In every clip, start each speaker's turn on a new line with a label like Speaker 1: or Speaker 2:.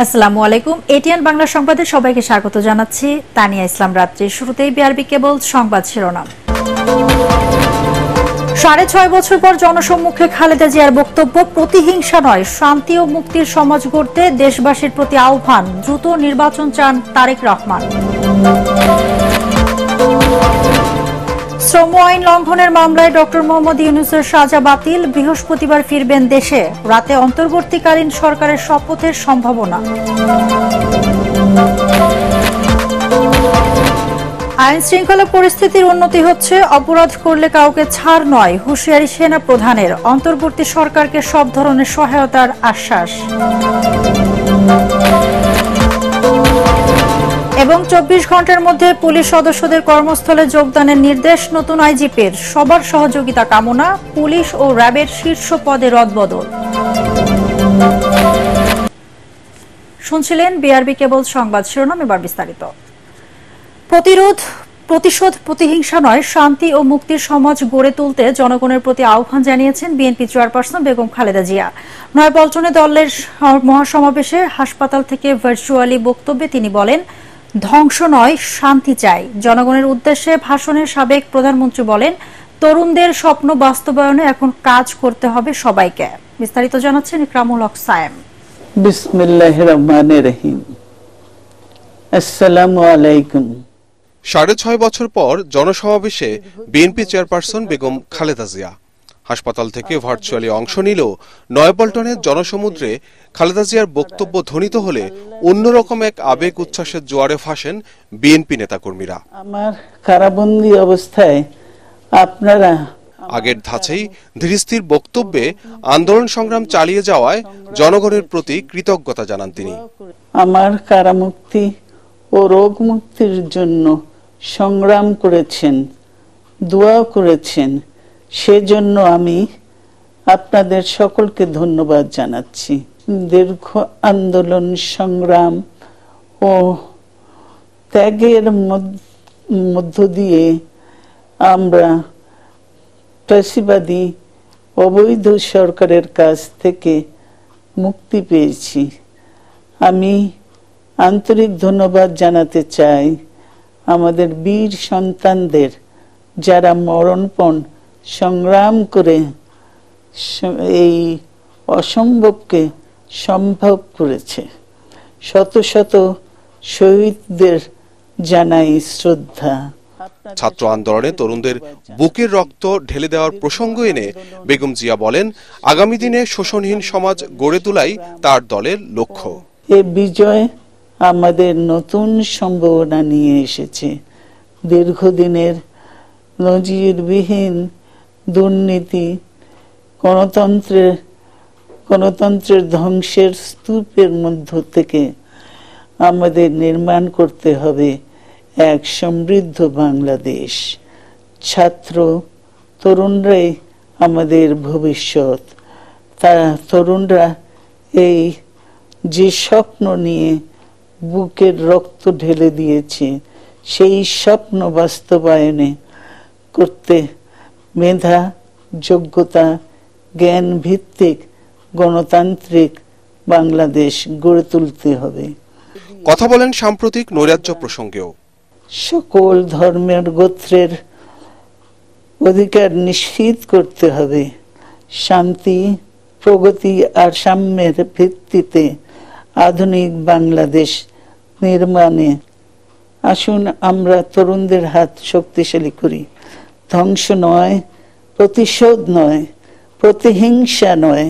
Speaker 1: আসসালামু আলাইকুম। এটিএন বাংলা সংবাদে সবাইকে স্বাগত জানাচ্ছি। তানিয়া ইসলাম রাত্রি। শুরুতেই বিআরবি কেবল সংবাদ শিরোনাম। ৬.৫ বছর পর জনসম্মুখে খালেদা জিয়ার বক্তব্য, প্রতিহিংসা নয়, শান্তি ও মুক্তির সমাজ গড়তে দেশবাসীর প্রতি আহ্বান। দ্রুত নির্বাচন চান তারেক রহমান। শ্রম আইন লঙ্ঘনের মামলায় ডক্টর মোহাম্মদ ইউনূসের সাজা বাতিল। বৃহস্পতিবার ফিরবেন দেশে। রাতে অন্তর্বর্তীকালীন সরকারের শপথের সম্ভাবনা। আইন শৃঙ্খলা পরিস্থিতির উন্নতি হচ্ছে, অপরাধ করলে কাউকে ছাড় নয়, হুঁশিয়ারি সেনা প্রধানের। অন্তর্বর্তী সরকারকে সব ধরনের সহায়তার আশ্বাস। এবং ২৪ ঘন্টার মধ্যে পুলিশ সদস্যদের কর্মস্থলে যোগদানের নির্দেশ নতুন আইজিপির। সবার সহযোগিতা কামনা। পুলিশ ও র্যাবের শীর্ষ পদে রদবদল। শুনছিলেন বিআরবি কেবল সংবাদ শিরোনাম, এবার বিস্তারিত। প্রতিশোধ, প্রতিহিংসা নয়, শান্তি ও মুক্তির সমাজ গড়ে তুলতে জনগণের প্রতি আহ্বান জানিয়েছেন বিএনপি চেয়ারপারসন বেগম খালেদা জিয়া। নয়াপল্টনে দলের মহাসমাবেশে হাসপাতাল থেকে ভার্চুয়ালি বক্তব্যে তিনি বলেন, ধ্বংস নয়, শান্তি চাই। জনগণের উদ্দেশ্যে ভাষণের সাবেক প্রধানমন্ত্রী বলেন, তরুণদের স্বপ্ন বাস্তবায়নে এখন কাজ করতে হবে সবাইকে। বিস্তারিত জানাচ্ছেন ইকরামুল হক সায়েম।
Speaker 2: বিসমিল্লাহির রহমানির রহিম। আসসালামু আলাইকুম।
Speaker 3: ৬.৫ বছর পর জনসমাবেশে বিএনপি চেয়ারপারসন বেগম খালেদা জিয়া হাসপাতাল থেকে ভার্চুয়ালি অংশ নিলেও নয়াপল্টনের জনসমুদ্রে খালেদা জিয়ার বক্তব্য ধ্বনিত হলে অন্যরকম এক আবেগ উচ্ছ্বাসের জোয়ারে ভাসেন বিএনপি নেতাকর্মীরা।
Speaker 2: আমার কারাবন্দী অবস্থায় আপনারা
Speaker 3: আগের ধাঁচেই ধীরস্থির বক্তব্যে আন্দোলন সংগ্রাম চালিয়ে যাওয়ায় জনগণের প্রতি কৃতজ্ঞতা জানান তিনি।
Speaker 2: আমার কারামুক্তি ও রোগ মুক্তির জন্য সংগ্রাম করেছেন, দোয়া করেছেন, সেজন্য আমি আপনাদের সকলকে ধন্যবাদ জানাচ্ছি। দীর্ঘ আন্দোলন সংগ্রাম ও ত্যাগের মধ্য দিয়ে আমরা ফ্যাসিবাদী অবৈধ সরকারের কাছ থেকে মুক্তি পেয়েছি। আমি আন্তরিক ধন্যবাদ জানাতে চাই আমাদের বীর সন্তানদের, যারা মরণপণ সংগ্রাম করে এই অসম্ভবকে সম্ভব করেছে। শত শত শহীদদের জানাই শ্রদ্ধা।
Speaker 3: ছাত্র আন্দোলনে তরুণদের বুকের রক্ত ঢেলে দেওয়ার প্রসঙ্গ এনে বেগম জিয়া বলেন, আগামী দিনে শোষণহীন সমাজ গড়ে তোলাই তার দলের লক্ষ্য।
Speaker 2: এ বিজয় আমাদের নতুন সম্ভাবনা নিয়ে এসেছে। দীর্ঘদিনের নজিরবিহীন দুর্নীতি, গণতন্ত্রের ধ্বংসের স্তূপের মধ্য থেকে আমাদের নির্মাণ করতে হবে এক সমৃদ্ধ বাংলাদেশ। ছাত্র তরুণরাই আমাদের ভবিষ্যৎ। তারা তরুণরা এই যে স্বপ্ন নিয়ে বুকের রক্ত ঢেলে দিয়েছে, সেই স্বপ্ন বাস্তবায়নে করতে মেধা, যোগ্যতা, জ্ঞান ভিত্তিক গণতান্ত্রিক বাংলাদেশ গড়ে তুলতে হবে।
Speaker 3: কথা বলেন সাম্প্রতিক নৈরাজ্য প্রসঙ্গেও।
Speaker 2: সকল ধর্মের গোত্রের অধিকার নিশ্চিত করতে হবে। শান্তি, প্রগতি আর সাম্যের ভিত্তিতে আধুনিক বাংলাদেশ নির্মাণে আসুন আমরা তরুণদের হাত শক্তিশালী করি। ধ্বংস নয়, প্রতিশোধ নয়, প্রতিহিংসা নয়,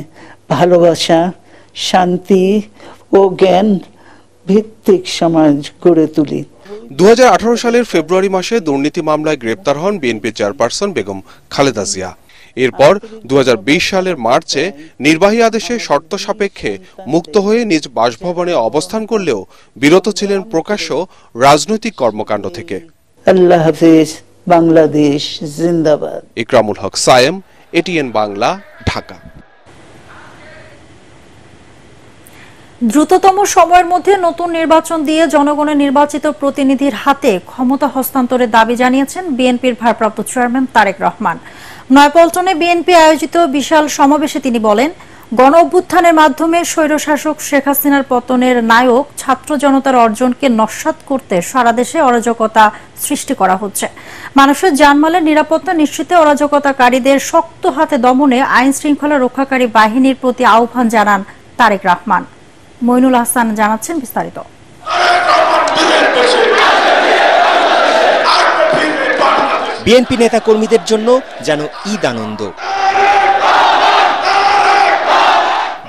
Speaker 2: ভালোবাসা, শান্তি ও জ্ঞান ভিত্তিক সমাজ গড়ে তুলি।
Speaker 3: ২০১৮ সালের ফেব্রুয়ারি মাসে দুর্নীতি মামলায় গ্রেপ্তার হন বিএনপি চেয়ারপারসন বেগম খালেদা জিয়া। এরপর ২০২০ সালের মার্চে নির্বাহী আদেশে শর্ত সাপেক্ষে মুক্ত হয়ে নিজ বাসভবনে অবস্থান করলেও বিরত ছিলেন প্রকাশ্য রাজনৈতিক কর্মকাণ্ড থেকে।
Speaker 2: আল্লাহ হাফেজ। বাংলাদেশ জিন্দাবাদ।
Speaker 3: ইকরামুল হক সায়েম, এটিএন বাংলা, ঢাকা।
Speaker 1: দ্রুততম সময়ের মধ্যে নতুন নির্বাচন দিয়ে জনগণের নির্বাচিত প্রতিনিধির হাতে ক্ষমতা হস্তান্তরের দাবি জানিয়েছেন বিএনপির ভারপ্রাপ্ত চেয়ারম্যান তারেক রহমান। নয়াপল্টনে বিএনপি আয়োজিত বিশাল সমাবেশে তিনি বলেন, গণ অভ্যুত্থানের মাধ্যমে স্বৈরশাসক শেখ হাসিনার পতনের নায়ক ছাত্র জনতার অর্জনকে নস্যাৎ করতে সারা দেশে অরাজকতা সৃষ্টি করা হচ্ছে। মানুষের জানমালের নিরাপত্তা নিশ্চিতে অরাজকতাকারীদের শক্ত হাতে দমনে আইন শৃঙ্খলা রক্ষাকারী বাহিনীর প্রতি আহ্বান জানান তারেক রহমান। মইনুল হাসান জানাচ্ছেন বিস্তারিত।
Speaker 4: বিএনপি নেতা কর্মীদের জন্য যেন ঈদ আনন্দ।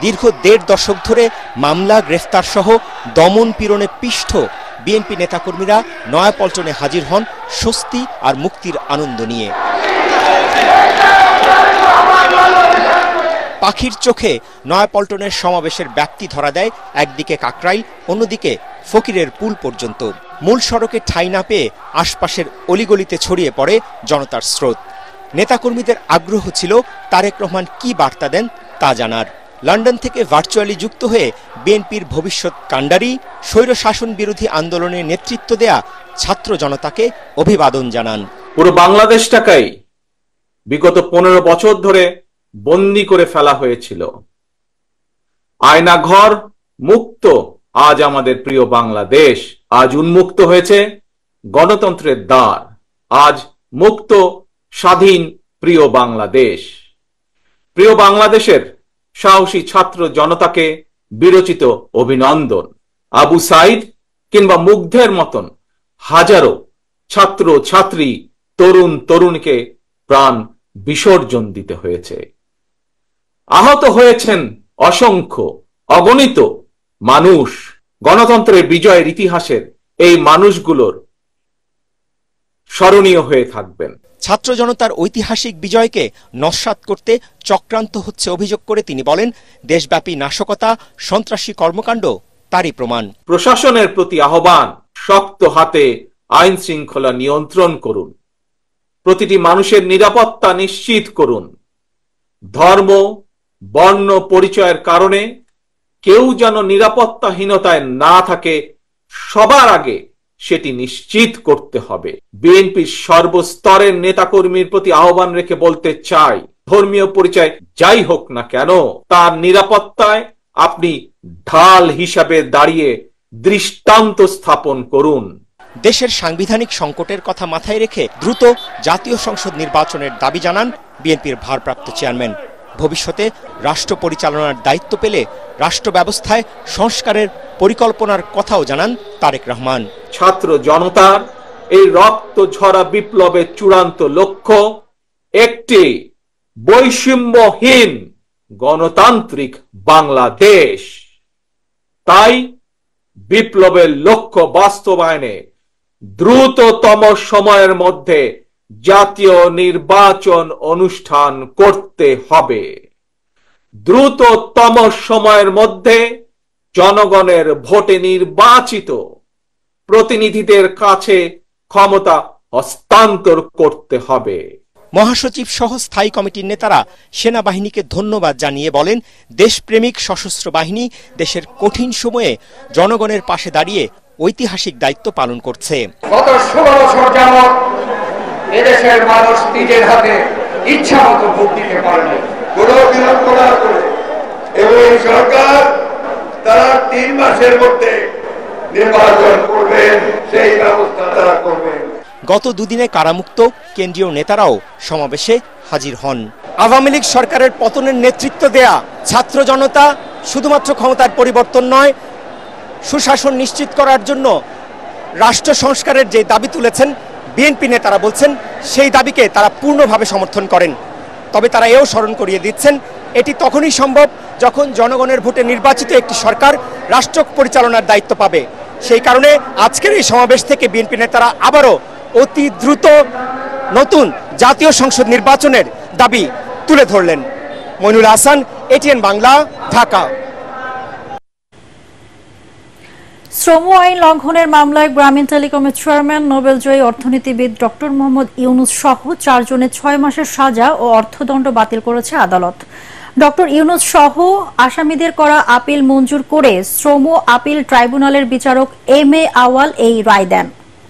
Speaker 4: দীর্ঘ ১.৫ দশক ধরে মামলা, গ্রেফতার সহ দমন পীড়নে পিষ্ট বিএনপি নেতাকর্মীরা নয়াপল্টনে হাজির হন স্বস্তি আর মুক্তির আনন্দ নিয়ে। পাখির চোখে নয়াপল্টনের সমাবেশের ব্যাপ্তি ধরা দেয় একদিকে কাকরাইল, অন্যদিকে ফকিরের পুল পর্যন্ত। মূল সড়কে ঠাঁই না পেয়ে আশপাশের অলিগলিতে ছড়িয়ে পড়ে জনতার স্রোত। নেতাকর্মীদের আগ্রহ ছিল তারেক রহমান কি বার্তা দেন তা জানার। লন্ডন থেকে ভার্চুয়ালি যুক্ত হয়ে বিএনপির ভবিষ্যৎ কাণ্ডারি, স্বৈরশাসন বিরোধী আন্দোলনে নেতৃত্ব দেয়া ছাত্র জনতাকে অভিবাদন জানান।
Speaker 5: পুরো বাংলাদেশটাকেই বিগত 15 বছর ধরে বন্দী করে ফেলা হয়েছিল। আয়না ঘর মুক্ত আজ আমাদের প্রিয় বাংলাদেশ। আজ উন্মুক্ত হয়েছে গণতন্ত্রের দ্বার। আজ মুক্ত স্বাধীন প্রিয় বাংলাদেশ। প্রিয় বাংলাদেশের সাহসী ছাত্র জনতাকে বিরচিত অভিনন্দন। আবু সাইদ কিংবা মুগ্ধের মতন হাজারো ছাত্র ছাত্রী, তরুণ তরুণীকে প্রাণ বিসর্জন দিতে হয়েছে। আহত হয়েছেন অসংখ্য, অগণিত মানুষ। গণতন্ত্রের বিজয়ের ইতিহাসের এই মানুষগুলোর স্মরণীয় হয়ে থাকবেন।
Speaker 4: ছাত্র জনতার ঐতিহাসিক বিজয়কে নস্যাৎ করতে চক্রান্ত হচ্ছে অভিযোগ করে তিনি বলেন, দেশব্যাপী নাশকতা, সন্ত্রাসী কর্মকাণ্ড তারই প্রমাণ।
Speaker 5: প্রশাসনের প্রতি আহ্বান, শক্ত হাতে আইন শৃঙ্খলা নিয়ন্ত্রণ করুন। প্রতিটি মানুষের নিরাপত্তা নিশ্চিত করুন। ধর্ম, বর্ণ পরিচয়ের কারণে কেউ যেন নিরাপত্তাহীনতায় না থাকে, সবার আগে সেটি নিশ্চিত করতে হবে। বিএনপির সর্বস্তরের নেতাকর্মীর প্রতি আহ্বান রেখে বলতে চাই, ধর্মীয় পরিচয় যাই হোক না কেন, তার নিরাপত্তায় আপনি ঢাল হিসাবে দাঁড়িয়ে দৃষ্টান্ত স্থাপন করুন।
Speaker 4: দেশের সাংবিধানিক সংকটের কথা মাথায় রেখে দ্রুত জাতীয় সংসদ নির্বাচনের দাবি জানান বিএনপির ভারপ্রাপ্ত চেয়ারম্যান। ভবিষ্যতে রাষ্ট্র পরিচালনার দায়িত্ব পেলে রাষ্ট্র ব্যবস্থায় সংস্কারের পরিকল্পনার কথাও জানান তারেক রহমান।
Speaker 5: ছাত্র জনতার এই রক্ত ঝরা বিপ্লবের চূড়ান্ত লক্ষ্য একটি বৈষম্যহীন গণতান্ত্রিক বাংলাদেশ। তাই বিপ্লবের লক্ষ্য বাস্তবায়নে দ্রুততম সময়ের মধ্যে জাতীয় নির্বাচন অনুষ্ঠান করতে হবে। দ্রুততম সময়ের মধ্যে জনগণের ভোটে নির্বাচিত প্রতিনিধিদের কাছে ক্ষমতা হস্তান্তর করতে হবে।
Speaker 4: মহাসচিব সহ স্থায়ী কমিটির নেতারা সেনাবাহিনীকে ধন্যবাদ জানিয়ে বলেন, দেশপ্রেমিক সশস্ত্র বাহিনী দেশের কঠিন সময়ে জনগণের পাশে দাঁড়িয়ে ঐতিহাসিক দায়িত্ব পালন করছে।
Speaker 6: গত 16 বছর যাবৎ এদেশের মানুষ নিজের হাতে ইচ্ছা মতো ভোট দিতে পারেনি। কোনো বিলম্ব না করে এবং এই সরকার তারা 3 মাসের মধ্যে নির্বাচন করবেন, সেই ব্যবস্থা তারা করবেন।
Speaker 4: গত দুদিনে কারামুক্ত কেন্দ্রীয় নেতারাও সমাবেশে হাজির হন। আওয়ামী লীগ সরকারের পতনের নেতৃত্ব দেয়া ছাত্র জনতা শুধুমাত্র ক্ষমতার পরিবর্তন নয়, সুশাসন নিশ্চিত করার জন্য রাষ্ট্র সংস্কারের যে দাবি তুলেছেন বিএনপি নেতারা বলছেন সেই দাবিকে তারা পূর্ণভাবে সমর্থন করেন। তবে তারা এও স্মরণ করিয়ে দিচ্ছেন, এটি তখনই সম্ভব যখন জনগণের ভোটে নির্বাচিত একটি সরকার রাষ্ট্র পরিচালনার দায়িত্ব পাবে। সেই কারণে আজকের এই সমাবেশ থেকে বিএনপি নেতারা আবারও অতি দ্রুত নতুন জাতীয় সংসদ নির্বাচনের দাবি তুলে ধরলেন। মইনুল হাসান, এটিএন বাংলা, ঢাকা।
Speaker 1: শ্রম আইন লঙ্ঘনের মামলায় গ্রামীণ টেলিকমের চেয়ারম্যান, নোবেলজয়ী অর্থনীতিবিদ ডক্টর মোহাম্মদ ইউনুস সহ 4 জনের 6 মাসের সাজা ও অর্থদণ্ড বাতিল করেছে আদালত। ডক্টর ইউনুস সহ আসামিদের করা আপিল মঞ্জুর করে শ্রম আপিল ট্রাইব্যুনালের বিচারক এম.এ. আওয়াল এই রায় দেন।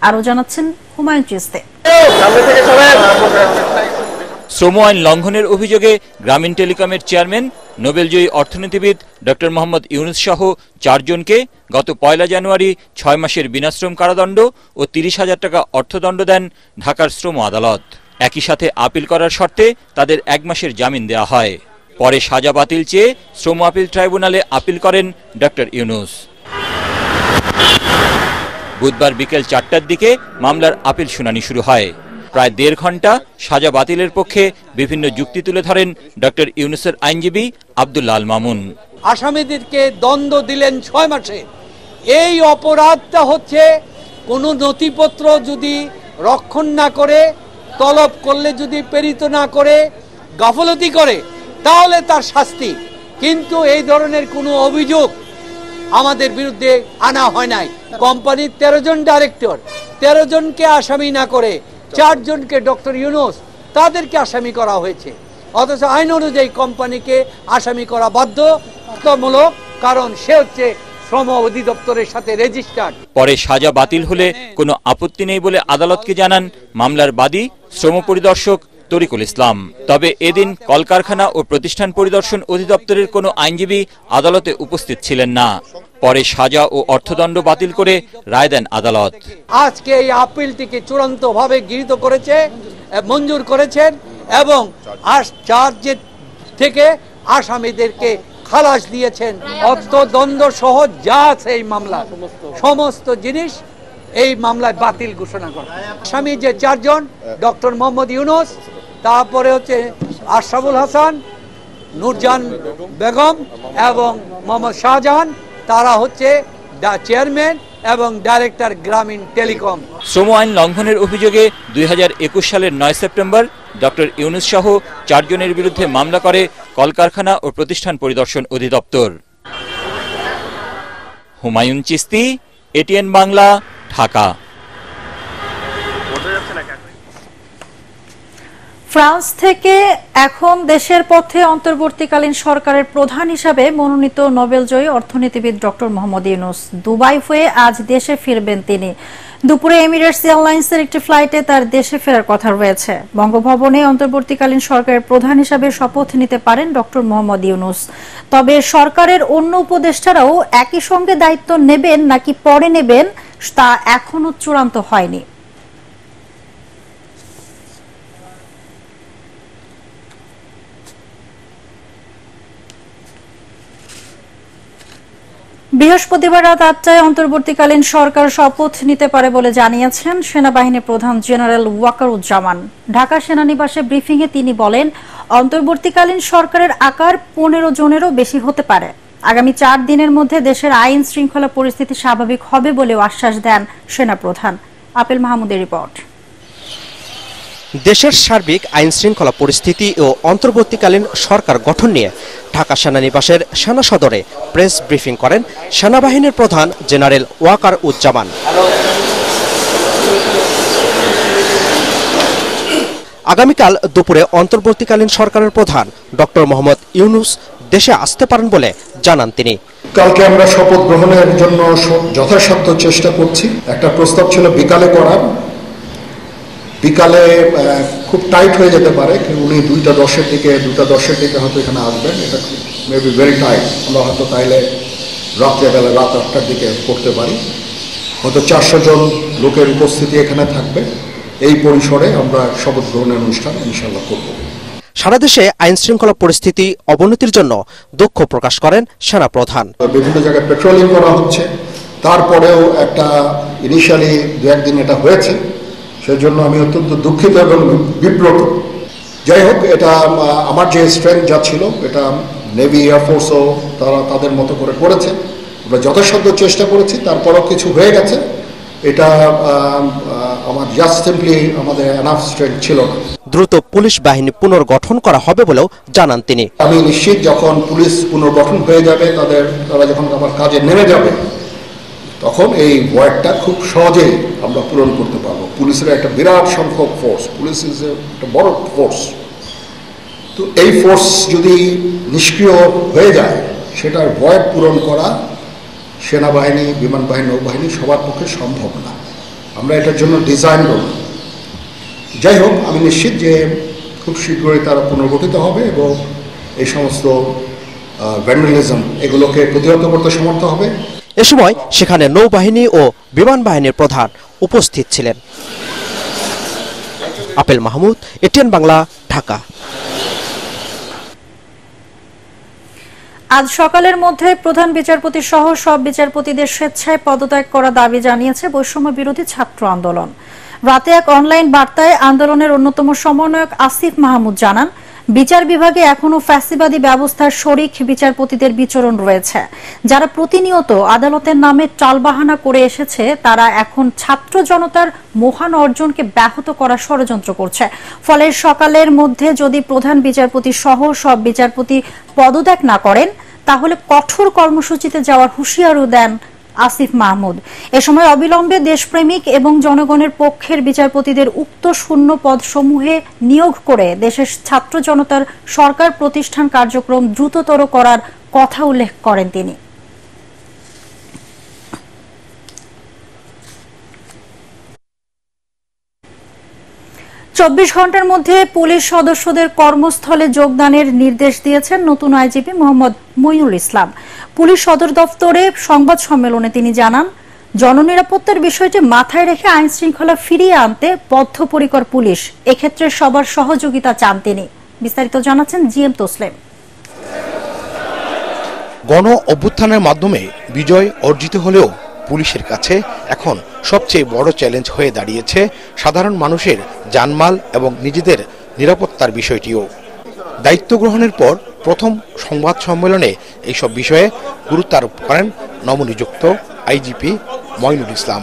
Speaker 1: আরো জানাচ্ছেন হুমায়ুন চিস্তি।
Speaker 7: শ্রম আইন লঙ্ঘনের অভিযোগে গ্রামীণ টেলিকমের চেয়ারম্যান, নোবেলজয়ী অর্থনীতিবিদ ডক্টর মোহাম্মদ ইউনুস সহ 4 জনকে গত 1 জানুয়ারি 6 মাসের বিনাশ্রম কারাদণ্ড ও 30,000 টাকা অর্থদণ্ড দেন ঢাকার শ্রম আদালত। একই সাথে আপিল করার শর্তে তাদের 1 মাসের জামিন দেওয়া হয়। পরে সাজা বাতিল চেয়ে শ্রম আপিল ট্রাইব্যুনালে আপিল করেন ডক্টর ইউনুস। বুধবার বিকেল 4টার দিকে মামলার আপিল শুনানি শুরু হয়। প্রায় 1.5 ঘন্টা সাজা বাতিলের পক্ষে বিভিন্ন যুক্তি তুলে ধরেন ডক্টর ইউনুসের আইনজীবী আব্দুল্লাহ আল মামুন।
Speaker 8: আসামিদেরকে দণ্ড দিলেন 6 মাসে। এই অপরাধটা হচ্ছে কোনো নথিপত্র যদি রক্ষণ না করে, তলব করলে যদি প্রেরিত না করে, গাফলতি করে, তাহলে তার শাস্তি। কিন্তু এই ধরনের কোনো অভিযোগ আমাদের বিরুদ্ধে আনা হয় নাই। কোম্পানির 13 জন ডাইরেক্টর, 13 জনকে আসামি না করে 4 জনকে ডক্টর ইউনুস তাদেরকে আসামি করা হয়েছে। অথচ আইন অনুযায়ী কোম্পানিকে আসামি করা বাধ্যতামূলক, কারণ সে হচ্ছে শ্রম অধিদপ্তরের সাথে রেজিস্টার্ড।
Speaker 7: পরে সাজা বাতিল হলে কোনো আপত্তি নেই বলে আদালতকে জানান মামলার বাদী শ্রম পরিদর্শক তরিকুল ইসলাম। তবে এদিন কলকারখানা ও প্রতিষ্ঠান পরিদর্শন অধিদপ্তরের কোনো আইনজীবী আদালতে উপস্থিত ছিলেন না। পরে সাজা ও অর্থদণ্ড বাতিল করে রায় দেন আদালত।
Speaker 8: আজকে এই আপিলটিকে চূড়ান্তভাবে গৃহীত করেছে, মঞ্জুর করেছেন এবং চার্জের থেকে আসামিদেরকে খালাস দিয়েছেন। অর্থদণ্ড সহ যা আছে এই মামলা সমস্ত জিনিস এই মামলায় বাতিল ঘোষণা করা। আসামি যে 4 জন, ডক্টর মোহাম্মদ ইউনুস, তারপরে হচ্ছে আশরাফুল হাসান, নূরজাহান বেগম এবং মোহাম্মদ শাহজাহান, তারা হচ্ছে চেয়ারম্যান এবং ডাইরেক্টর গ্রামীণ টেলিকম।
Speaker 7: শ্রম আইন লঙ্ঘনের অভিযোগে 2021 সালের 9 সেপ্টেম্বর ডক্টর ইউনুস সহ 4 জনের বিরুদ্ধে মামলা করে কলকারখানা ও প্রতিষ্ঠান পরিদর্শন অধিদপ্তর। হুমায়ুন চিস্তি, এটিএন বাংলা, ঢাকা।
Speaker 1: ফ্রান্স থেকে এখন দেশের পথে অন্তর্বর্তীকালীন সরকারের প্রধান হিসাবে মনোনীত নোবেলজয়ী অর্থনীতিবিদ ডক্টর মোহাম্মদ ইউনুস দুবাই হয়ে আজ দেশে ফিরবেন তিনি। দুপুরে এমিরেটস এয়ারলাইন্সের একটি ফ্লাইটে তার দেশে ফেরার কথা রয়েছে। বঙ্গভবনে অন্তর্বর্তীকালীন সরকারের প্রধান হিসাবে শপথ নিতে পারেন ডক্টর মোহাম্মদ ইউনুস। তবে সরকারের অন্য উপদেষ্টারাও একই সঙ্গে দায়িত্ব নেবেন নাকি পরে নেবেন তা এখনো চূড়ান্ত হয়নি। বৃহস্পতিবার রাত 8টায় অন্তর্বর্তীকালীন সরকার শপথ নিতে পারে বলে জানিয়েছেন সেনাবাহিনী প্রধান জেনারেল ওয়াকারুজ্জামান। ঢাকা সেনানিবাসে ব্রিফিংয়ে তিনি বলেন, অন্তর্বর্তীকালীন সরকারের আকার 15 জনেরও বেশি হতে পারে। আগামী 4 দিনের মধ্যে দেশের আইন শৃঙ্খলা পরিস্থিতি স্বাভাবিক হবে বলেও আশ্বাস দেন সেনাপ্রধান। আপিল মাহমুদের রিপোর্ট।
Speaker 4: দেশের সার্বিক আইন শৃঙ্খলা পরিস্থিতি ও অন্তর্বর্তীকালীন সরকার গঠন নিয়ে ঢাকা সেনানিবাসের সেনা সদরে প্রেস ব্রিফিং করেন সেনাবাহিনীর প্রধান জেনারেল ওয়াকারুজ্জামান। আগামীকাল দুপুরে অন্তর্বর্তীকালীন সরকারের প্রধান ডক্টর মোহাম্মদ ইউনুস দেশে আসতে পারেন বলে জানান তিনি।
Speaker 9: কালকে আমরা শপথ গ্রহণের জন্য যথাসাধ্য চেষ্টা করছি। একটা প্রস্তাব ছিল বিকালে করার, বিকালে খুব টাইট হয়ে যেতে পারে, উনি 2:10 দিকে হয়তো এখানে আসবেন। এটা মেবি ভেরি টাইট। আমরা হয়তো তাইলে রাত্রেবেলা রাত 8টার দিকে করতে পারি। হয়তো 400 জন লোকের উপস্থিতি এখানে থাকবে। এই পরিসরে আমরা শপথ গ্রহণের অনুষ্ঠান ইনশাআল্লাহ করব।
Speaker 4: সারা দেশে আইন শৃঙ্খলা পরিস্থিতি অবনতির জন্য দুঃখ প্রকাশ করেন সেনাপ্রধান।
Speaker 9: বিভিন্ন জায়গায় পেট্রোলিং করা হচ্ছে, তারপরেও একটা ইনিশিয়ালি 2-1 দিন এটা হয়েছে, সেজন্য আমি অত্যন্ত দুঃখিত এবং বিব্রত। যাই হোক, এটা আমার যে স্ট্রেংথ যা ছিল এটা নেভি এয়ারফোর্সও তারা তাদের মতো করে করেছে। আমরা যথাসাধ্য চেষ্টা করেছি, তারপরও কিছু হয়ে গেছে। এটা আমার জাস্ট সিম্পলি আমাদের এনাফ স্ট্রেংথ ছিল না।
Speaker 4: দ্রুত পুলিশ বাহিনী পুনর্গঠন করা হবে বলেও জানান তিনি।
Speaker 9: আমি নিশ্চিত যখন পুলিশ পুনর্গঠন হয়ে যাবে, তারা যখন আমার কাজে নেমে যাবে, তখন এই ভয়েডটা খুব সহজেই আমরা পূরণ করতে পারবো। পুলিশের একটা বিরাট সংখ্যক ফোর্স, পুলিশ ইজ একটা বড় ফোর্স। তো এই ফোর্স যদি নিষ্ক্রিয় হয়ে যায়, সেটার ভয়েড পূরণ করা সেনাবাহিনী, বিমান বাহিনী, নৌবাহিনী সবার পক্ষে সম্ভব না। আমরা এটার জন্য ডিজাইন করব। যাই হোক, আমি নিশ্চিত যে খুব শীঘ্রই তারা পুনর্গঠিত হবে এবং এই সমস্ত ভ্যান্ডালিজম এগুলোকে প্রতিহত করতে সমর্থ হবে।
Speaker 4: এ সময় সেখানে নৌবাহিনী ও বিমান বাহিনীর প্রধান উপস্থিত ছিলেন। Apple Mahmud, ATN Bangla, Dhaka.
Speaker 1: আজ সকালের মধ্যে প্রধান বিচারপতি সহ সব বিচারপতিদের স্বেচ্ছায় পদত্যাগ করা দাবি জানিয়েছে বৈষম্য বিরোধী ছাত্র আন্দোলন। রাতে এক অনলাইন বার্তায় আন্দোলনের অন্যতম সমন্বয়ক আসিফ মাহমুদ জানান, বিচার বিভাগে এখনো ফ্যাসিবাদী ব্যবস্থার শরিক বিচারপতিদের বিচরণ রয়েছে। যারা প্রতিনিয়ত আদালতের নামে টালবাহানা করে এসেছে, তারা এখন ছাত্র জনতার মহান অর্জনকে ব্যাহত করার ষড়যন্ত্র করছে। ফলে সকালের মধ্যে যদি প্রধান বিচারপতি সহ সব বিচারপতি পদত্যাগ না করেন, তাহলে কঠোর কর্মসূচিতে যাওয়ার হুঁশিয়ারও দেন আসিফ মাহমুদ। এ সময় অবিলম্বে দেশপ্রেমিক এবং জনগণের পক্ষের বিচারপতিদের উক্ত শূন্য পদসমূহে নিয়োগ করে দেশের ছাত্র জনতার সরকার প্রতিষ্ঠান কার্যক্রম দ্রুততর করার কথা উল্লেখ করেন তিনি। চব্বিশ ঘন্টার মধ্যে পুলিশ সদস্যদের কর্মস্থলে যোগদানের নির্দেশ দিয়েছেন নতুন আইজিপি মোহাম্মদ মঈনুল ইসলাম। পুলিশ সদর দফতরে সংবাদ সম্মেলনে তিনি জানান, জননিরাপত্তার বিষয়টি মাথায় রেখে আইন শৃঙ্খলা ফিরিয়ে আনতে বদ্ধপরিকর পুলিশ। এক্ষেত্রে সবার সহযোগিতা চান তিনি। বিস্তারিত জানাচ্ছেন জিএম তসলিম।
Speaker 10: গণ অভ্যুত্থানের মাধ্যমে বিজয় অর্জিত হলেও পুলিশের কাছে এখন সবচেয়ে বড় চ্যালেঞ্জ হয়ে দাঁড়িয়েছে সাধারণ মানুষের জানমাল এবং নিজেদের নিরাপত্তার বিষয়টিও। দায়িত্ব গ্রহণের পর প্রথম সংবাদ সম্মেলনে এইসব বিষয়ে গুরুত্ব আরোপ করেন নবনিযুক্ত আইজিপি মঈনুল ইসলাম।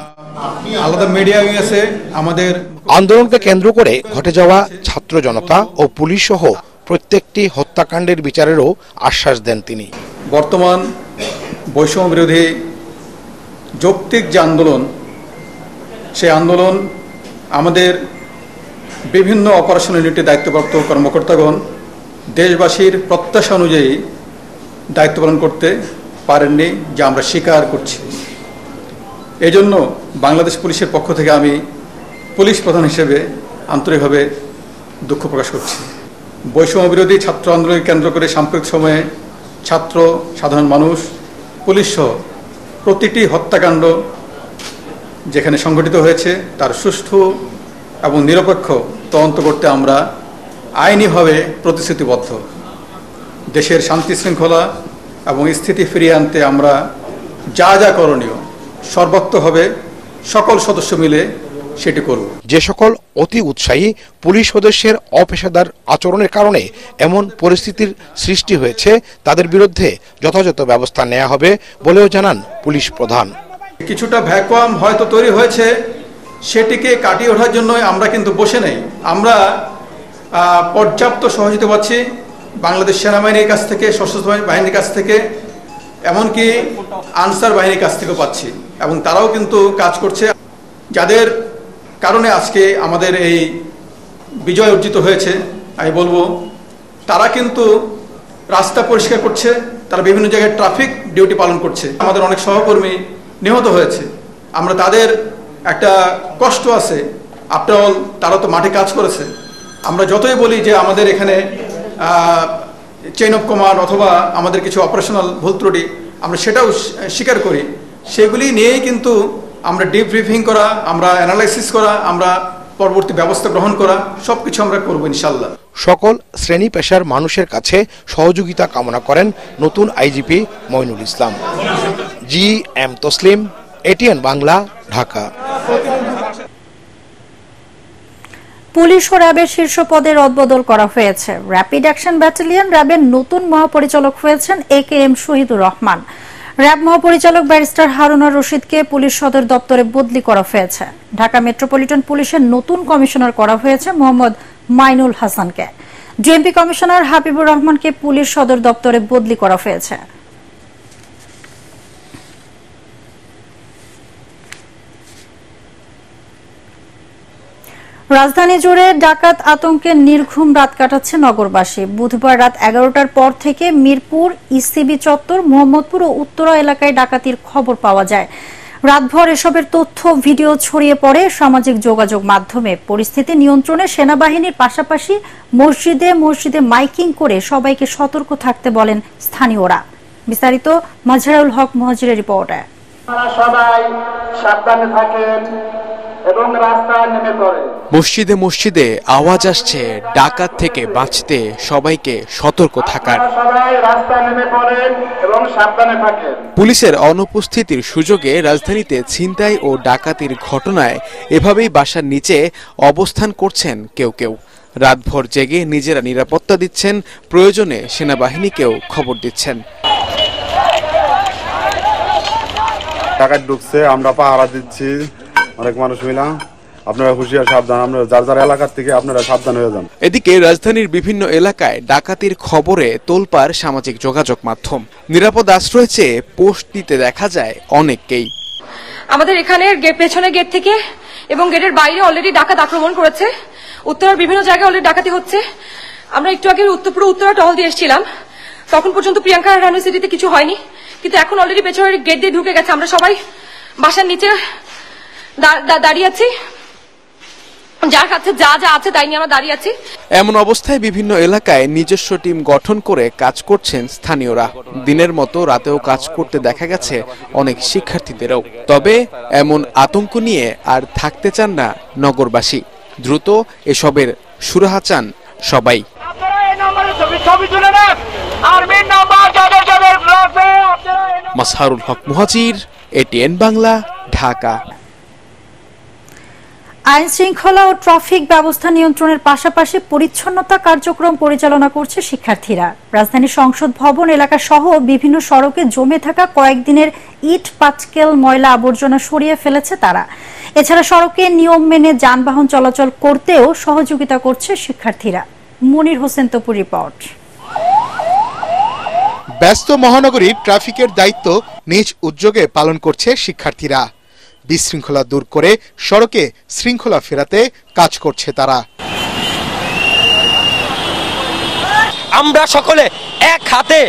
Speaker 11: আলাদা মিডিয়া আছে আমাদের।
Speaker 10: আন্দোলনকে কেন্দ্র করে ঘটে যাওয়া ছাত্র জনতা ও পুলিশ সহ প্রত্যেকটি হত্যাকাণ্ডের বিচারেরও আশ্বাস দেন তিনি।
Speaker 11: বর্তমান বৈষম্য বিরোধী যৌক্তিক যে আন্দোলন, সেই আন্দোলন আমাদের বিভিন্ন অপারেশন ইউনিটে দায়িত্বপ্রাপ্ত কর্মকর্তাগণ দেশবাসীর প্রত্যাশা অনুযায়ী দায়িত্ব পালন করতে পারেননি, যা আমরা স্বীকার করছি। এজন্য বাংলাদেশ পুলিশের পক্ষ থেকে আমি পুলিশ প্রধান হিসেবে আন্তরিকভাবে দুঃখ প্রকাশ করছি। বৈষম্য বিরোধী ছাত্র আন্দোলনকে কেন্দ্র করে সাম্প্রতিক সময়ে ছাত্র, সাধারণ মানুষ, পুলিশ সহ প্রতিটি হত্যাকাণ্ড যেখানে সংঘটিত হয়েছে তার সুষ্ঠু এবং নিরপেক্ষ তদন্ত করতে আমরা আইনিভাবে প্রতিশ্রুতিবদ্ধ। দেশের শান্তি শৃঙ্খলা এবং স্থিতি ফিরিয়ে আনতে আমরা যা যা করণীয় সর্বোত্তভাবে সকল সদস্য মিলে সেটি করব।
Speaker 10: যে সকল অতি উৎসাহী পুলিশ সদস্যের অপেশাদার আচরণের কারণে এমন পরিস্থিতির সৃষ্টি হয়েছে, তাদের বিরুদ্ধে যথাযথ ব্যবস্থা নেওয়া হবে বলেও জানান পুলিশ প্রধান।
Speaker 11: কিছুটা ভ্যাকুয়াম হয়তো তৈরি হয়েছে, সেটিকে কাটিয়ে ওঠার জন্য আমরা কিন্তু বসে নেই। আমরা পর্যাপ্ত সহযোগিতা পাচ্ছি বাংলাদেশ সেনাবাহিনীর কাছ থেকে, সশস্ত্র বাহিনীর কাছ থেকে, এমনকি আনসার বাহিনীর কাছ থেকেও পাচ্ছি, এবং তারাও কিন্তু কাজ করছে। যাদের কারণে আজকে আমাদের এই বিজয় অর্জিত হয়েছে, আমি বলবো তারা কিন্তু রাস্তা পরিষ্কার করছে, তারা বিভিন্ন জায়গায় ট্রাফিক ডিউটি পালন করছে। আমাদের অনেক সহকর্মী নিহত হয়েছে, আমরা তাদের একটা কষ্ট আছে। আফটার অল তারা তো মাঠে কাজ করেছে। আমরা যতই বলি যে আমাদের এখানে চেইন অফ কমান্ড অথবা আমাদের কিছু অপারেশনাল ভুল ত্রুটি, আমরা সেটাও স্বীকার করি। সেগুলি নিয়েই কিন্তু আমরা ডিব্রিফিং করা, আমরা অ্যানালাইসিস করা, আমরা পরবর্তী ব্যবস্থা গ্রহণ করা, সবকিছু আমরা করব ইনশাআল্লাহ।
Speaker 10: সকল শ্রেণী পেশার মানুষের কাছে সহযোগিতা কামনা করেন নতুন IGP Moinul Islam. GM Taslim, ATN Bangla, Dhaka.
Speaker 1: Police ও র্যাবের শীর্ষ পদে রদবদল করা হয়েছে। র্যাপিড অ্যাকশন ব্যাটালিয়ন র্যাবের নতুন মহাপরিচালক হয়েছেন AKM শহীদুর রহমান। র্যাব মহাপরিচালক ব্যারিস্টার হারুনার রশিদকে পুলিশ সদর দপ্তরে বদলি করা হয়েছে। ঢাকা মেট্রোপলিটন পুলিশের নতুন কমিশনার করা হয়েছে মোহাম্মদ মাইনুল হাসানকে। ডিএমপি কমিশনার হাবিবুর রহমানকে পুলিশ সদর দপ্তরে বদলি করা হয়েছে। রাজধানী জুড়ে ডাকাত আতঙ্কে নির্ঘুম রাত কাটাচ্ছে নগরবাসী। বুধবার রাত 11টার পর থেকে মিরপুর, ইসিবি চত্বর, মোহাম্মদপুর ও উত্তরা এলাকায় ডাকাতির খবর পাওয়া যায়। রাতভর এসবের তথ্য ভিডিও ছড়িয়ে পড়ে সামাজিক যোগাযোগ মাধ্যমে। পরিস্থিতি নিয়ন্ত্রণে সেনাবাহিনীর পাশাপাশি মসজিদে মসজিদে মাইকিং করে সবাইকে সতর্ক থাকতে বলেন স্থানীয়রা। বিস্তারিত মাজহারুল হক মুহাজিরের রিপোর্টে।
Speaker 12: সবাই সাবধানে থাকেন এবং রাস্তায় নেমে পড়েন।
Speaker 13: মসজিদে মসজিদে আওয়াজ আসছে ডাকাত থেকে বাঁচতে সবাইকে সতর্ক থাকার।
Speaker 12: সবাই রাস্তায় নেমে পড়েন এবং সাবধানে থাকেন।
Speaker 13: পুলিশের অনুপস্থিতির সুযোগে রাজধানীতে ছিনতাই ও ডাকাতির ঘটনায় এভাবেই বাসার নিচে অবস্থান করছেন কেউ কেউ। রাতভর জেগে নিজেরা নিরাপত্তা দিচ্ছেন, প্রয়োজনে সেনাবাহিনীকেও খবর দিচ্ছেন।
Speaker 14: ডাকাত ঢুকছে, আমরা পাহারা দিচ্ছি, অনেক মানুষ মিলা, আপনারা হুঁশিয়ার সাবধান, আপনারা যার যার এলাকার থেকে আপনারা সাবধান হয়ে যান।
Speaker 13: এদিকে রাজধানীর বিভিন্ন এলাকায় ডাকাতির খবরে তোলপাড় সামাজিক যোগাযোগ মাধ্যম। নিরাপদ আশ্রয় চেয়ে পোস্ট দিতে দেখা যায় অনেককেই।
Speaker 15: আমাদের এখানে পেছনের গেট থেকে এবং গেটের বাইরে অলরেডি ডাকাত আক্রমণ করেছে। উত্তরার বিভিন্ন জায়গায় অলরেডি ডাকাতি হচ্ছে। আমরা একটু আগে উত্তরা টহল দিয়ে এসেছিলাম, তখন পর্যন্ত প্রিয়াঙ্কা রানওয়ে সিটিতে কিছু হয়নি, কিন্তু এখন অলরেডি পেছনের গেট দিয়ে ঢুকে গেছে। আমরা সবাই বাসার নিচে দাঁড়িয়ে আছি, যার কাছে যা যা আছে তাই নিয়ে আমরা দাঁড়িয়ে আছি।
Speaker 13: এমন অবস্থায় বিভিন্ন এলাকায় নিজস্ব টিম গঠন করে কাজ করছেন স্থানীয়রা। দিনের মতো রাতেও কাজ করতে দেখা গেছে অনেক শিক্ষার্থীদেরও। তবে এমন আতঙ্ক নিয়ে আর থাকতে চান না নগরবাসী। দ্রুত এসবের সুরাহা চান সবাই। মাজহারুল হক মুহাজির, এটিএন বাংলা, ঢাকা।
Speaker 1: আইন শৃঙ্খলা ও ট্রাফিক ব্যবস্থা নিয়ন্ত্রণের পাশাপাশি পরিচ্ছন্নতা কার্যক্রম পরিচালনা করছে শিক্ষার্থীরা। রাজধানীর সংসদ ভবন এলাকা সহ বিভিন্ন সড়কে জমে থাকা কয়েকদিনের ইট পাটকেল ময়লা আবর্জনা সরিয়ে ফেলেছে তারা। এছাড়া সড়কে নিয়ম মেনে যানবাহন চলাচল করতেও সহযোগিতা করছে শিক্ষার্থীরা। মনির হোসেন তপুর রিপোর্ট।
Speaker 10: ব্যস্ত মহানগরীর ট্রাফিকের দায়িত্ব নিজ উদ্যোগে পালন করছে শিক্ষার্থীরা। বিশৃঙ্খলা দূর করে সড়কে শৃঙ্খলা ফেরাতে কাজ করছে তারা।
Speaker 4: আমরা সকলে এক হাতে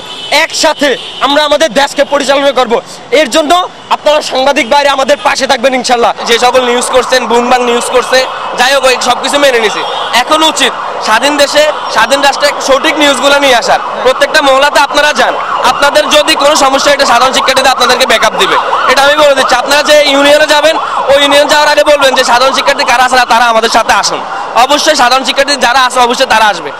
Speaker 4: একসাথে আমরা আমাদের দেশকে পরিচালনা করব। এর জন্য আপনারা সাংবাদিক বাইরে আমাদের পাশে থাকবেন ইনশাল্লাহ। যে সকল নিউজ করছেন, বুমবাং নিউজ করছে, যাই হোক সবকিছু মেনে নিছে। এখন উচিত স্বাধীন দেশে স্বাধীন রাষ্ট্রে সঠিক নিউজগুলো নিয়ে আসার। প্রত্যেকটা মহলাতে আপনারা যান, আপনাদের যদি কোনো সমস্যা এটা সাধারণ শিক্ষার্থীরা আপনাদেরকে ব্যাকআপ দিবে, এটা আমি বলে দিচ্ছি। আপনারা যে ইউনিয়নে যাবেন, ওই ইউনিয়ন যাওয়ার আগে বলবেন যে সাধারণ শিক্ষার্থী কারা আছে তারা আমাদের সাথে আসুন। অবশ্যই সাধারণ শিক্ষার্থী যারা আছে অবশ্যই তারা আসবে।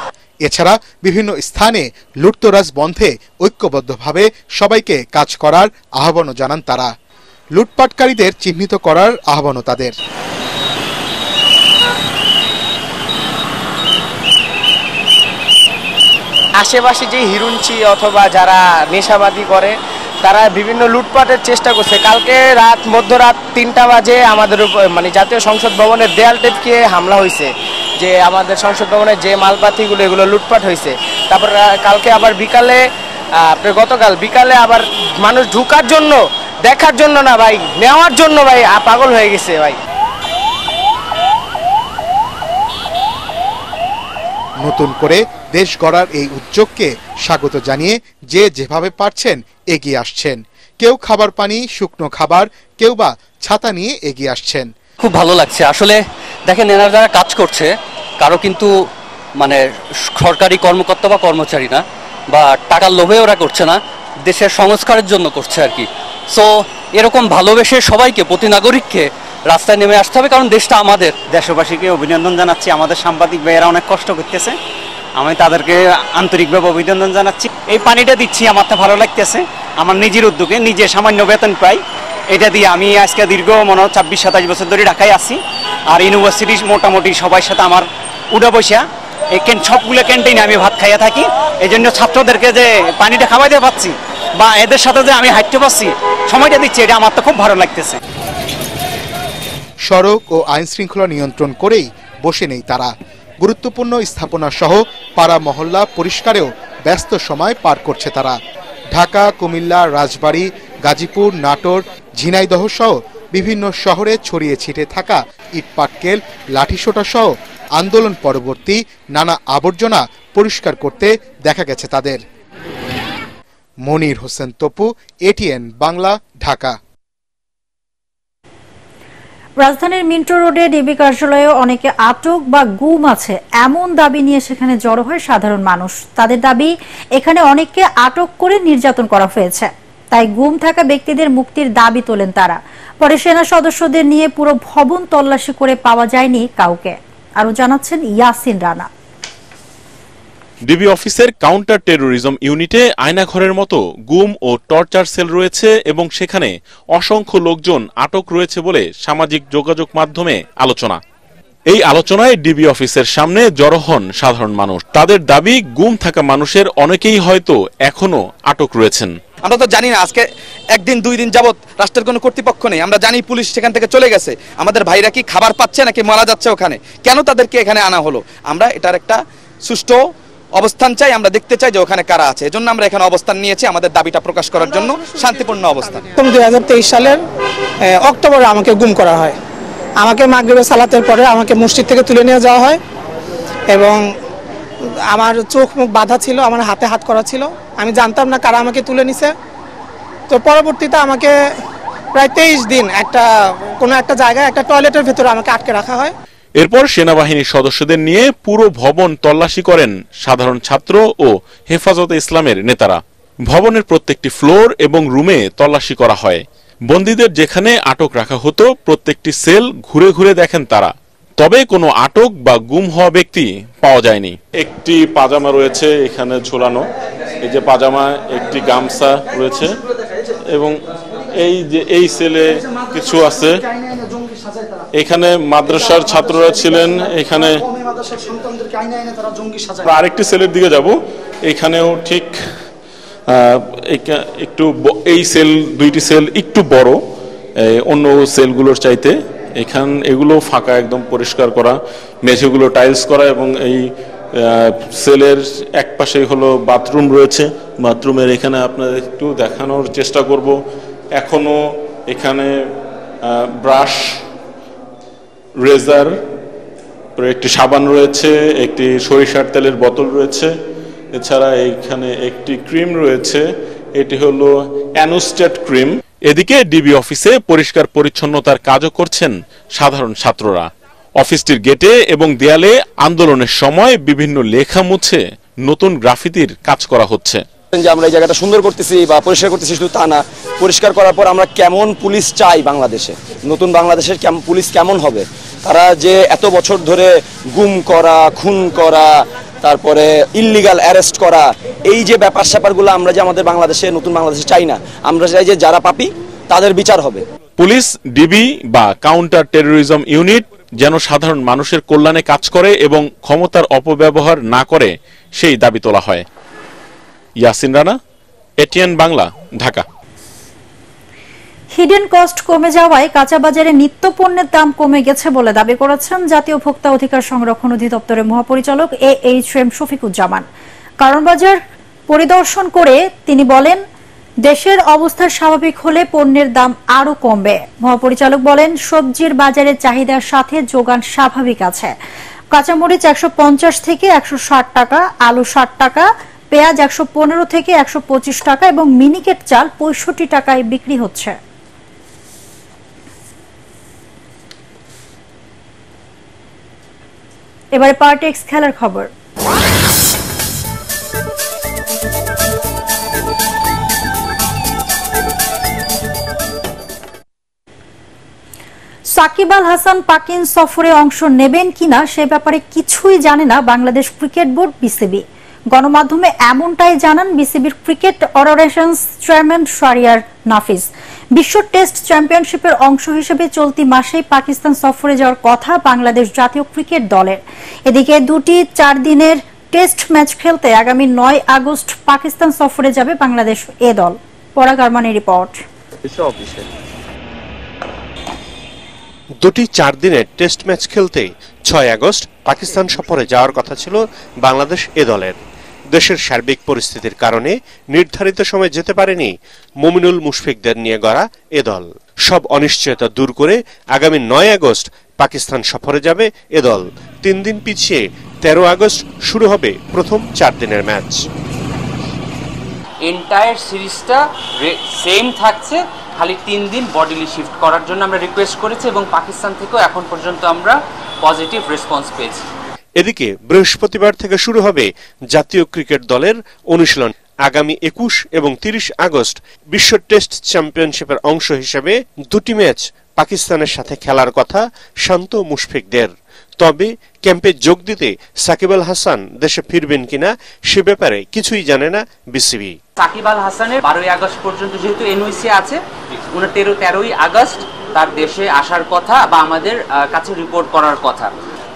Speaker 10: এছাড়া বিভিন্ন স্থানে লুটতরাজ বন্ধে ঐক্যবদ্ধভাবে সবাইকে কাজ করার আহ্বানও জানান তারা। লুটপাটকারীদের চিহ্নিত করার আহ্বানও তাদের।
Speaker 16: আশেপাশে যে হিরুঞ্চি অথবা যারা নেশাবাদী করে তারা বিভিন্ন লুটপাটের চেষ্টা করছে। কালকে মধ্যরাত 3টা বাজে আমাদের মানে জাতীয় সংসদ ভবনের দেয়াল টেপকে হামলা হয়েছে, যে আমাদের সংসদ ভবনের যে মালপাতিগুলো এগুলো লুটপাট হয়েছে। তারপর কালকে আবার বিকালে গতকাল বিকালে আবার মানুষ ঢুকার জন্য, দেখার জন্য না ভাই, নেওয়ার জন্য ভাই পাগল হয়ে গেছে ভাই।
Speaker 10: নতুন করে দেশ গড়ার এই উদ্যোগকে স্বাগত জানিয়ে যে যেভাবে পারছেন এগিয়ে আসছেন। কেউ খাবার পানি, শুকনো খাবার, কেউ বা ছাতা নিয়ে এগিয়ে আসছেন।
Speaker 17: খুব ভালো লাগছে আসলে। দেখেন এনারা যারা কাজ করছে কারো কিন্তু মানে সরকারি কর্মকর্তা বা কর্মচারী না, বা টাকার লোভে ওরা করছে না, দেশের সংস্কারের জন্য করছে আর কি। সো এরকম ভালোবেসে সবাইকে, প্রতি নাগরিককে রাস্তায় নেমে আসতে হবে, কারণ দেশটা আমাদের।
Speaker 18: দেশবাসীকে অভিনন্দন জানাচ্ছি। আমাদের সাংবাদিক ভাইয়েরা অনেক কষ্ট করতেছে, আমি তাদেরকে আন্তরিকভাবে অভিনন্দন জানাচ্ছি। এই পানিটা দিচ্ছি, আমার তো ভালো লাগতেছে। আমার নিজের উদ্যোগে, নিজে সামান্য বেতন পাই, এটা দিয়ে আমি আজকে দীর্ঘ 26-27 বছর ধরে ঢাকায় আছি। আর ইউনিভার্সিটি মোটামুটি সবার সাথে আমার উঠা বসা, এই সবগুলো ক্যান্টিনে আমি ভাত খাইয়া থাকি। এই জন্য ছাত্রদেরকে যে পানিটা খাওয়াইতে পারছি বা এদের সাথে যে আমি হাঁটতে পারছি, সময়টা দিচ্ছি, এটা আমার তো খুব ভালো লাগতেছে।
Speaker 10: সড়ক ও আইন শৃঙ্খলা নিয়ন্ত্রণ করেই বসে নেই তারা। গুরুত্বপূর্ণ স্থাপনা সহ পাড়া মহল্লা পরিষ্কারেও ব্যস্ত সময় পার করছে তারা। ঢাকা, কুমিল্লা, রাজবাড়ী, গাজীপুর, নাটোর, ঝিনাইদহ সহ বিভিন্ন শহরে ছড়িয়ে ছিটে থাকা ইটপাটকেল, লাঠিসোঁটা সহ আন্দোলন পরবর্তী নানা আবর্জনা পরিষ্কার করতে দেখা গেছে তাদের। মনির হোসেন তপু, এটিএন বাংলা, ঢাকা।
Speaker 1: রাজধানীর মিন্টো রোডে ডিবি কার্যালয়ে অনেকে আটক বা গুম আছে এমন দাবি নিয়ে সেখানে জড়ো হয় সাধারণ মানুষ। তাদের দাবি, এখানে অনেককে আটক করে নির্যাতন করা হয়েছে, তাই গুম থাকা ব্যক্তিদের মুক্তির দাবি তোলেন তারা। পরে সেনা সদস্যদের নিয়ে পুরো ভবন তল্লাশি করে পাওয়া যায়নি কাউকে। আরো জানাচ্ছেন ইয়াসিন রানা।
Speaker 19: ডিবি অফিসের কাউন্টার টেরোরিজম ইউনিটে আয়নাঘরের মতো গুম ও টর্চার সেল রয়েছে এবং সেখানে অসংখ্য লোকজন আটক রয়েছে বলে সামাজিক যোগাযোগ মাধ্যমে আলোচনা। এই আলোচনায় ডিবি অফিসের সামনে জড়ো হন সাধারণ মানুষ। তাদের দাবি, গুম থাকা মানুষের অনেকেই হয়তো এখনো আটক রয়েছেন।
Speaker 20: আমরা তো জানি না, আজকে একদিন দুই দিন যাবত রাষ্ট্রের কোনো কর্তৃপক্ষ নেই। আমরা জানি পুলিশ সেখান থেকে চলে গেছে, আমাদের ভাইরা কি খাবার পাচ্ছে নাকি মারা যাচ্ছে ওখানে, কেন তাদেরকে এখানে আনা হলো? আমরা এটার একটা সুষ্ঠু অবস্থান চাই, আমরা দেখতে চাই যে ওখানে কারা আছে। এজন্য আমরা এখানে অবস্থান নিয়েছি আমাদের দাবিটা প্রকাশ করার জন্য, শান্তিপূর্ণ অবস্থান।
Speaker 21: 2023 সালের অক্টোবরে আমাকে গুম করা হয়। আমাকে মাগরিবের সালাতের পরে আমাকে মসজিদ থেকে তুলে নিয়ে যাওয়া হয় এবং আমার চোখ মুখ বাঁধা ছিল, আমার হাতে হাত করা ছিল। আমি জানতাম না কারা আমাকে তুলে নিছে। তো পরবর্তীতে আমাকে প্রায় 23 দিন কোনো একটা জায়গায় একটা টয়লেটের ভেতরে আমাকে আটকে রাখা হয়।
Speaker 19: এরপর সেনাবাহিনীর সদস্যদের নিয়ে পুরো ভবন তল্লাশি করেন সাধারণ ছাত্র ও হেফাজতে ইসলামের নেতারা। ভবনের প্রত্যেকটি ফ্লোর এবং রুমে তল্লাশি করা হয়। বন্দীদের যেখানে আটক রাখা হতো প্রত্যেকটি সেল ঘুরে ঘুরে দেখেন তারা, তবে কোনো আটক বা গুম হওয়া ব্যক্তি পাওয়া যায়নি। একটি পাজামা রয়েছে এখানে ঝোলানো, এই যে পাজামা, একটি গামছা রয়েছে এবং এই সেলে কিছু আছে। এখানে মাদ্রাসার ছাত্ররা ছিলেন। এখানে আরেকটি সেলের দিকে যাব, এখানেও ঠিক একটু এই সেল, দুইটি সেল একটু বড় অন্য সেলগুলোর চাইতে। এগুলো ফাঁকা, একদম পরিষ্কার করা, মেঝেগুলো টাইলস করা এবং এই সেলের এক পাশে হলো বাথরুম রয়েছে। বাথরুমের এখানে আপনাদের একটু দেখানোর চেষ্টা করব। এখনো এখানে ব্রাশ, রেজার, একটি সাবান রয়েছে, একটি সরিষার তেলের বোতল রয়েছে। এছাড়া এখানে একটি ক্রিম রয়েছে, এটি হলো অ্যানোস্টেট ক্রিম। এদিকে ডিবি অফিসে পরিষ্কার পরিচ্ছন্নতার কাজও করছেন সাধারণ ছাত্ররা। অফিসটির গেটে এবং দেয়ালে আন্দোলনের সময় বিভিন্ন লেখা মুছে নতুন গ্রাফিতির কাজ করা হচ্ছে।
Speaker 20: যে আমরা এই জায়গাটা সুন্দর করতেছি বা পরিষ্কার করতেছি, শুধু তা না, পরিষ্কার করার পর আমরা কেমন পুলিশ চাই বাংলাদেশে, নতুন বাংলাদেশের পুলিশ কেমন হবে। তারা যে এত বছর ধরে গুম করা, খুন করা, তারপরে ইললিগাল অ্যারেস্ট করা, এই যে ব্যাপার স্যাপারগুলো আমরা যে আমাদের বাংলাদেশে, নতুন বাংলাদেশে চাই না। আমরা চাই যে যারা পাপী তাদের বিচার হবে।
Speaker 19: পুলিশ, ডিবি বা কাউন্টার টেরোরিজম ইউনিট যেন সাধারণ মানুষের কল্যাণে কাজ করে এবং ক্ষমতার অপব্যবহার না করে, সেই দাবি তোলা হয়। Yasin Rana, ATN Bangla, Dhaka.
Speaker 1: Hidden cost কমে যাওয়ায় কাঁচা বাজারে নিত্য পণ্যের দাম কমে গেছে বলে দাবি করেছেন জাতীয় ভোক্তা অধিকার সংরক্ষণ অধিদপ্তরের মহাপরিচালক AHM শফিকুজ্জামান। কারণ বাজার পরিদর্শন করে তিনি বলেন, দেশের অবস্থা স্বাভাবিক হলে পণ্যের দাম আরো কমবে। মহাপরিচালক বলেন, সবজির বাজারের চাহিদার সাথে যোগান স্বাভাবিক আছে। কাঁচামরিচ 150 থেকে 160 টাকা, আলু 60 টাকা, পেঁয়াজ 115 থেকে 125 টাকা এবং মিনিকেট চাল 65 টাকায় বিক্রি হচ্ছে। এবারে পার্টেক্স খেলার খবর। সাকিব আল হাসান পাকিন সফরে অংশ নেবেন কিনা সে ব্যাপারে কিছুই জানে না বাংলাদেশ ক্রিকেট বোর্ড বিসিবি। গণমাধ্যমে এমনটাই জানান বিসিবির ক্রিকেট অপারেশনস চেয়ারম্যান শাহরিয়ার নাফিস। বিশ্ব টেস্ট চ্যাম্পিয়নশিপের অংশ হিসেবে চলতি মাসেই পাকিস্তান সফরে যাওয়ার কথা বাংলাদেশ জাতীয় ক্রিকেট দলের। এদিকে দুটি 4 দিনের টেস্ট ম্যাচ খেলতে আগামী 9 আগস্ট পাকিস্তান সফরে যাবে বাংলাদেশ এ দল। পরাগ আরমানের রিপোর্ট।
Speaker 22: দুটি 4 দিনের টেস্ট ম্যাচ খেলতে 6 আগস্ট পাকিস্তান সফরে যাওয়ার কথা ছিল বাংলাদেশ এ দলের। দেশের সার্বিক পরিস্থিতির কারণে নির্ধারিত সময়ে যেতে পারেনি মুমিনুল মুশফিকদের নিয়ে গড়া এ দল। সব অনিশ্চয়তা দূর করে আগামী 9 আগস্ট পাকিস্তান সফরে যাবে এ দল। 3 দিন পিছিয়ে 13 আগস্ট শুরু হবে প্রথম 4 দিনের ম্যাচ।
Speaker 23: এন্টায়ার সিরিজটা সেম থাকছে,
Speaker 2: খালি 3 দিন বডিলি শিফট করার জন্য আমরা রিকোয়েস্ট করেছি এবং পাকিস্তান থেকেও এখন পর্যন্ত আমরা পজিটিভ রেসপন্স পেয়েছি।
Speaker 22: এদিকে বৃহস্পতিবার থেকে শুরু হবে জাতীয় ক্রিকেট দলের অনুশীলন। আগামী 21 এবং 30 আগস্ট বিশ্ব টেস্ট চ্যাম্পিয়নশিপের অংশ হিসেবে 2টি ম্যাচ পাকিস্তানের সাথে খেলার কথা শান্ত মুশফিকদের। তবে ক্যাম্পে যোগ দিতে সাকিব আল হাসান দেশে ফিরবেন কিনা সে ব্যাপারে কিছুই জানে না বিসিবি।
Speaker 2: সাকিব আল হাসানের 12 আগস্ট পর্যন্ত যেহেতু এনওসি আছে, 13ই আগস্ট তার দেশে আসার কথা বা আমাদের কাছে রিপোর্ট করার কথা।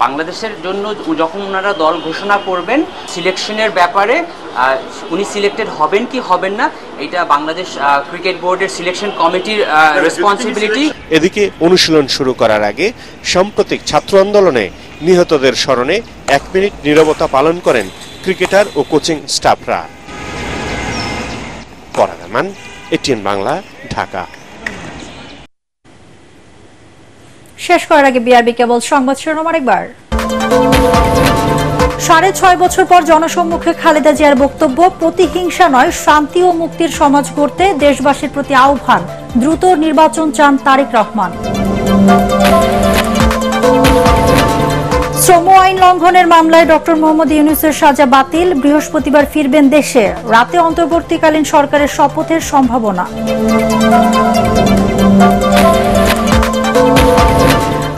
Speaker 2: বাংলাদেশের জন্য যখন ওনারা দল ঘোষণা করবেন সিলেকশনের ব্যাপারে উনি সিলেক্টেড হবেন কি হবেন না এটা বাংলাদেশ ক্রিকেট বোর্ডের সিলেকশন কমিটির রেসপন্সিবিলিটি।
Speaker 22: এদিকে অনুশীলন শুরু করার আগে সাম্প্রতিক ছাত্র আন্দোলনে নিহতদের স্মরণে 1 মিনিট নীরবতা পালন করেন ক্রিকেটার ও কোচিং স্টাফরা। পরাগ আমান, এটিএন বাংলা, ঢাকা।
Speaker 1: শেষ করার আগে বিআরবি কেবল সংবাদ শিরোনাম আরেকবার। 6.5 বছর পর জনসম্মুখে খালেদা জিয়ার বক্তব্য, প্রতিহিংসা নয় শান্তি ও মুক্তির সমাজ গড়তে দেশবাসীর প্রতি আহ্বান, দ্রুত নির্বাচন চান তারেক রহমান। শ্রম আইন লঙ্ঘনের মামলায় ডক্টর মোহাম্মদ ইউনূসের সাজা বাতিল, বৃহস্পতিবার ফিরবেন দেশে, রাতে অন্তর্বর্তীকালীন সরকারের শপথের সম্ভাবনা।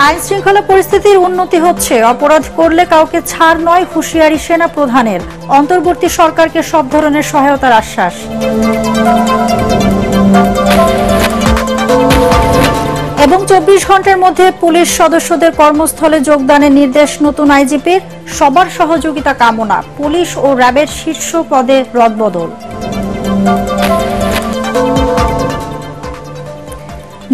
Speaker 1: আইন শৃঙ্খলা পরিস্থিতির উন্নতি হচ্ছে, অপরাধ করলে কাউকে ছাড় নয় হুঁশিয়ারি সেনা প্রধানের, অন্তর্বর্তী সরকারকে সব ধরনের সহায়তার আশ্বাস। এবং 24 ঘন্টার মধ্যে পুলিশ সদস্যদের কর্মস্থলে যোগদানের নির্দেশ নতুন আইজিপির, সবার সহযোগিতা কামনা, পুলিশ ও র্যাবের শীর্ষ পদে রদবদল।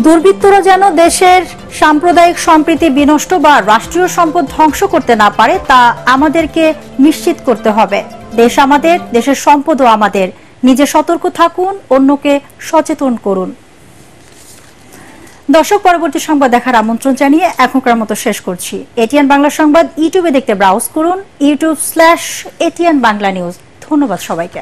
Speaker 1: দুর্বৃত্তরা যেন দেশের সাম্প্রদায়িক সম্প্রীতি বিনষ্ট বা রাষ্ট্রীয় সম্পদ ধ্বংস করতে না পারে তা আমাদেরকে নিশ্চিত করতে হবে। দেশ আমাদের, দেশের সম্পদও আমাদের। নিজে সতর্ক থাকুন, অন্যকে সচেতন করুন। দর্শক, পরবর্তী সংবাদ দেখার আমন্ত্রণ জানিয়ে এখনকার মতো শেষ করছি। এটিএন বাংলা সংবাদ ইউটিউবে দেখতে ব্রাউজ করুন, youtube/ATN বাংলা নিউজ। ধন্যবাদ সবাইকে।